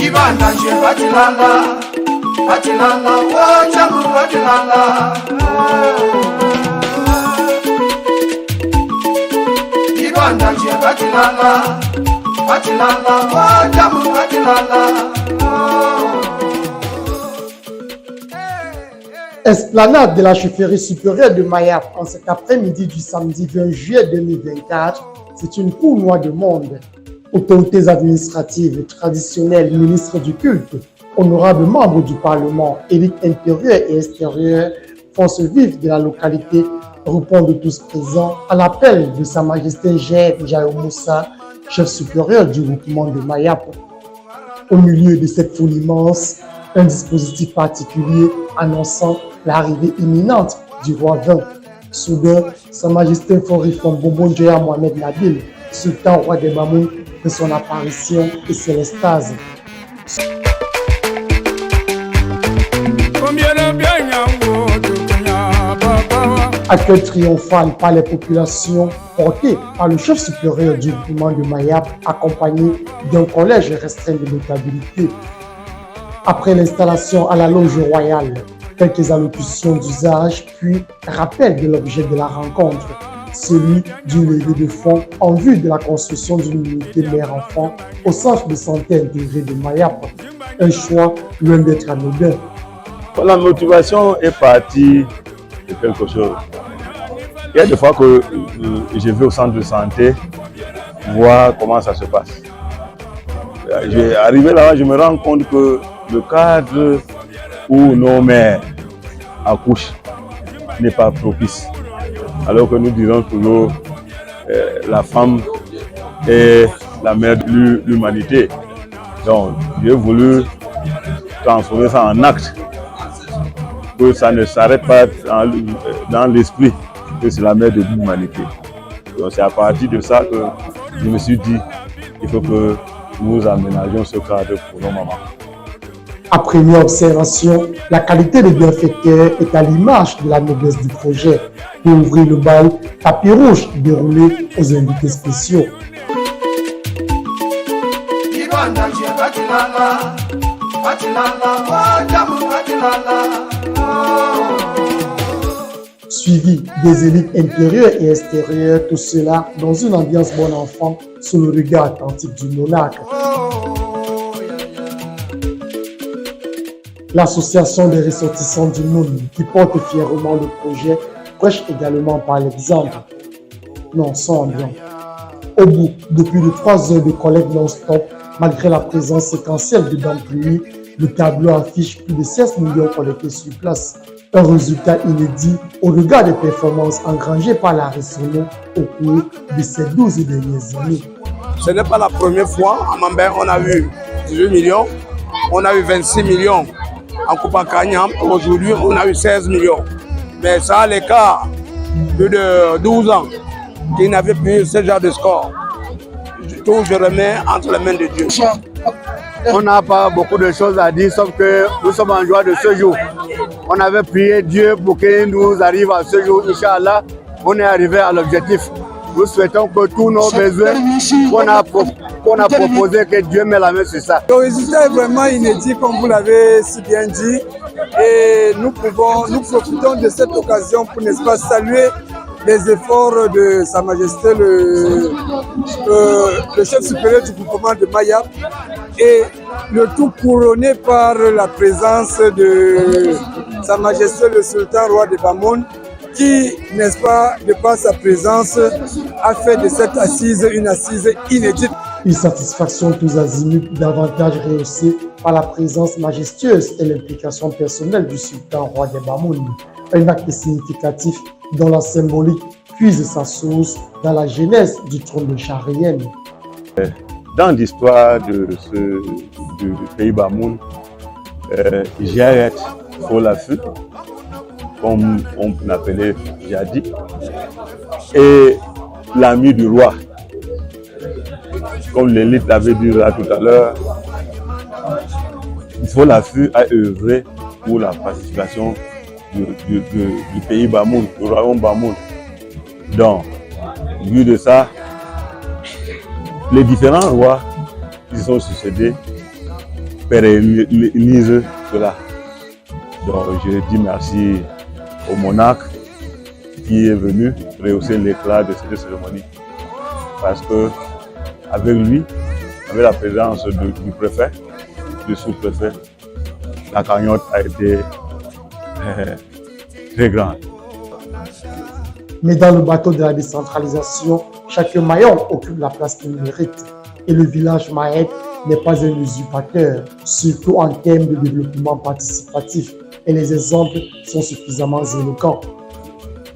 Ibandanje batilala, batilala, wachamu batilala. Ibandanje batilala, batilala, wachamu batilala. Esplanade de la chefferie supérieure de Mayap en cet après-midi du samedi 20 juillet 2024, c'est une cour noire de monde. Autorités administratives, traditionnelles, ministres du culte, honorables membres du Parlement, élites intérieures et extérieures, forces vives de la localité répondent tous présents à l'appel de Sa Majesté Jaïd Ndiaye Moussa, chef supérieur du groupement de Mayap. Au milieu de cette foule immense, un dispositif particulier annonçant l'arrivée imminente du roi vin. Soudain, Sa Majesté Forifon Bobo Ndjoya Mohamed Nabil, sultan roi des Bamoun, fait son apparition et c'est l'extase. Accueil triomphal par les populations porté par le chef supérieur du groupement de Mayap, accompagné d'un collège restreint de notabilité. Après l'installation à la loge royale, quelques allocutions d'usage, puis rappel de l'objet de la rencontre, celui d'une levée de fonds en vue de la construction d'une unité mère-enfant au centre de santé intégré de Mayap. Un choix loin d'être anodin. La motivation est partie de quelque chose. Il y a des fois que je vais au centre de santé voir comment ça se passe. Arrivé là-bas, je me rends compte que le cadre où nos mères accouchent n'est pas propice. Alors que nous disons toujours la femme est la mère de l'humanité. Donc, j'ai voulu transformer ça en acte, que ça ne s'arrête pas dans l'esprit, que c'est la mère de l'humanité. Donc, c'est à partir de ça que je me suis dit qu'il faut que nous aménagions ce cadre pour nos mamans. À première observation, la qualité des bienfaiteurs est à l'image de la noblesse du projet. Pour ouvrir le bal, tapis rouge déroulé aux invités spéciaux. Suivi des élites intérieures et extérieures, tout cela dans une ambiance bon enfant sous le regard attentif du monarque. L'association des ressortissants du monde qui porte fièrement le projet prêche également par l'exemple. Non, sans ambiance. Au bout de plus de 3 heures de collecte non-stop, malgré la présence séquentielle de dents pluie, le tableau affiche plus de 16 millions collectés sur place. Un résultat inédit au regard des performances engrangées par la Ressono au cours de ces 12 dernières années. Ce n'est pas la première fois. À Mambert, on a eu 18 millions, on a eu 26 millions. En Coupe Kanyam, aujourd'hui, on a eu 16 millions. Mais ça a l'écart de 12 ans qui n'avaient plus ce genre de score. Tout je remets entre les mains de Dieu. On n'a pas beaucoup de choses à dire, sauf que nous sommes en joie de ce jour. On avait prié Dieu pour qu'il nous arrive à ce jour. Inch'Allah, on est arrivé à l'objectif. Nous souhaitons que tous nos besoins qu'on a proposé, que Dieu met la main sur ça. Le résultat est vraiment inédit, comme vous l'avez si bien dit. Et nous profitons de cette occasion pour, n'est-ce pas, saluer les efforts de Sa Majesté, le chef supérieur du groupement de Mayap, et le tout couronné par la présence de Sa Majesté le Sultan roi des Bamoun, qui, n'est-ce pas, de par sa présence, a fait de cette assise une assise inédite. Une satisfaction tous azimuts davantage rehaussée par la présence majestueuse et l'implication personnelle du Sultan roi des Bamoun. Un acte significatif dont la symbolique puise sa source dans la genèse du trône de Charienne. Dans l'histoire du pays Bamoun, Jaïd Folafu, comme on l'appelait Jadi, et l'ami du roi, comme l'élite l'avait dit là tout à l'heure, Folafu a œuvré pour la pacification du pays Bamoun, du royaume Bamoun. Donc, au vu de ça, les différents rois qui se sont succédés pérennisent cela. Donc je dis merci au monarque qui est venu rehausser l'éclat de cette cérémonie. Parce que avec lui, avec la présence du préfet, du sous-préfet, la cagnotte a été très grande. Mais dans le bateau de la décentralisation, chaque maillon occupe la place qu'il mérite. Et le village Mahet n'est pas un usurpateur, surtout en termes de développement participatif. Et les exemples sont suffisamment éloquents.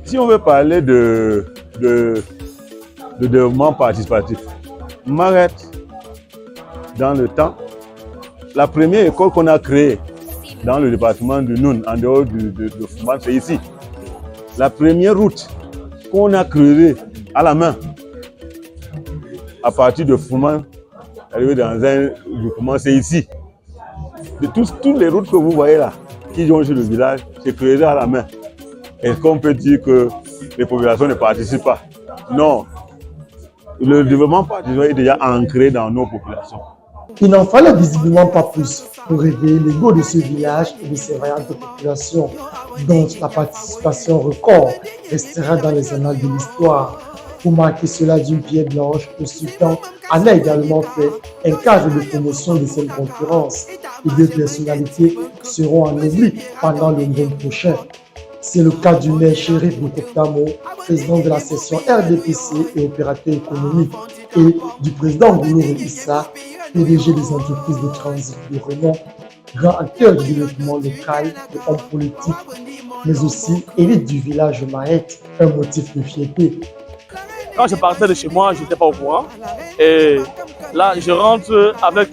Si on veut parler de développement participatif, Mahet, dans le temps, la première école qu'on a créée dans le département du Noun, en dehors de Fouman, c'est ici. La première route qu'on a creusée à la main, à partir de Fouman, arrivé dans un groupement, c'est ici. De toutes les routes que vous voyez là, qui jonchent le village, c'est creusé à la main. Est-ce qu'on peut dire que les populations ne participent pas? Non. Le développement participatif est déjà ancré dans nos populations. Il n'en fallait visiblement pas plus pour réveiller l'ego de ce village et de ses vaillantes populations, dont la participation record restera dans les annales de l'histoire. Pour marquer cela d'une pierre blanche, le sultan en a également fait un cadre de promotion de cette concurrence. Les deux personnalités seront en oubli pendant le mois prochain. C'est le cas du maire Chérif Boukoptamo, président de la section RDPC et opérateur économique, et du président Boulourou Issa, PDG des entreprises de transit de renom, grand acteur du développement local et homme politique, mais aussi élite du village Mahet, un motif de fierté. Quand je partais de chez moi, je n'étais pas au courant. Et là, je rentre avec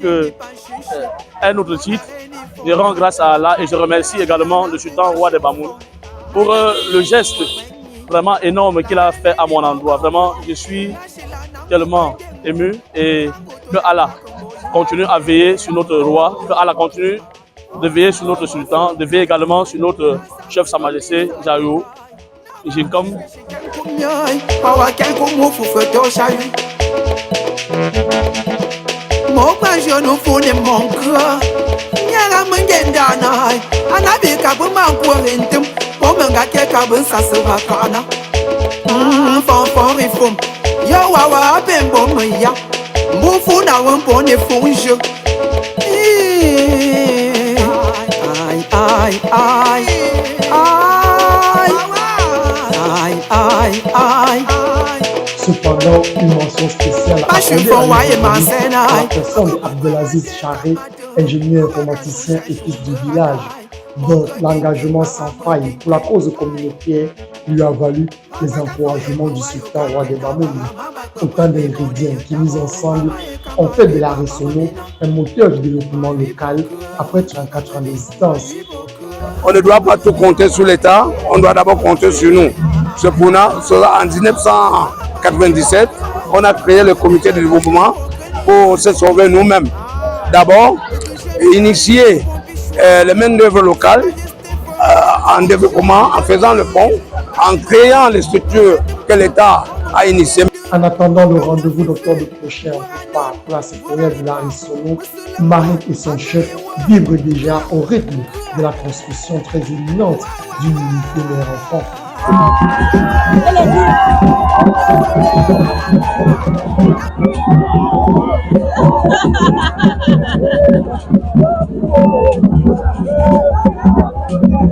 un autre titre. Je rends grâce à Allah et je remercie également le sultan roi de Bamoun pour le geste vraiment énorme qu'il a fait à mon endroit. Vraiment, je suis tellement ému et que Allah continue à veiller sur notre roi, que Allah continue de veiller sur notre sultan, de veiller également sur notre chef Sa Majesté Jayou. J'ai comme Cependant, une mention spéciale accordée à la personne d'Abdelaziz Charé, ingénieur informaticien et fils du village, dont l'engagement sans faille pour la cause communautaire lui a valu les encouragements du sultan roi de Bamoun. Autant d'ingrédients qui, mis ensemble, ont fait de la Ressono un moteur du développement local après 34 ans d'existence. On ne doit pas tout compter sur l'État, on doit d'abord compter sur nous. Cependant, en 1997, on a créé le comité de développement pour se sauver nous-mêmes. D'abord, initier les main-d'œuvre locales en développement, en faisant le pont, en créant les structures que l'État a initiées. En attendant le rendez-vous d'octobre prochain par la sectorielle de la Ressono, Mahet et son chef vibrent déjà au rythme de la construction très imminente d'une unité mère-enfant.